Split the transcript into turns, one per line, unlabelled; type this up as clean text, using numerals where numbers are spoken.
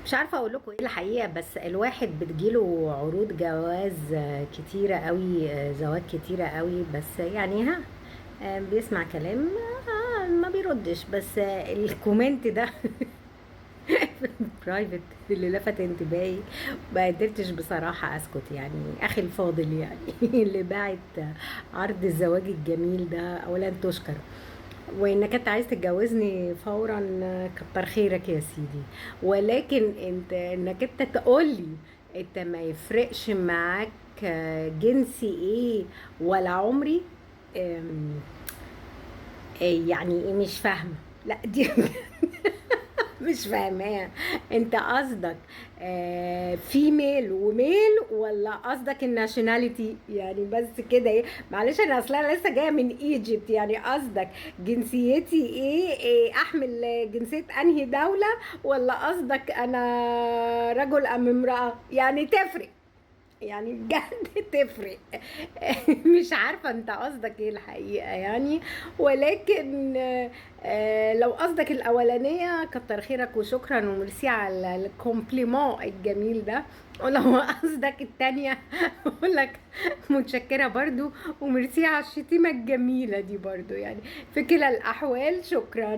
مش عارفه اقول لكم ايه الحقيقه، بس الواحد بتجيله عروض جواز كتيره قوي، زواج كتيره قوي، بس يعني ها بيسمع كلام، ما بيردش، بس الكومنت ده في البرايفت اللي لفت انتباهي. ما قدرتش بصراحه اسكت، يعني اخي الفاضل يعني اللي باعت عرض الزواج الجميل ده، اولا تشكر، وانك انت عايز تتجوزني فورا، كتر خيرك يا سيدي. ولكن انت انك انت تقولي انت ما يفرقش معاك جنسي ايه ولا عمري، أم، يعني ايه؟ مش فاهمه. لا دي مش فاهماه. انت قصدك فيميل وميل، ولا قصدك الناشوناليتي؟ يعني بس كده ايه؟ معلش انا اصلا لسه جايه من ايجيبت، يعني قصدك جنسيتي ايه احمل جنسيه انهي دوله، ولا قصدك انا رجل ام امراه؟ يعني تفرق، يعني بجد تفرق. مش عارفة انت قصدك ايه الحقيقة يعني. ولكن لو قصدك الاولانية كتر خيرك وشكرا وميرسي على الكومبليمون الجميل ده، ولو قصدك التانية اقول لك متشكرة برضو وميرسي على الشتيمة الجميلة دي برضو، يعني في كلا الاحوال شكرا.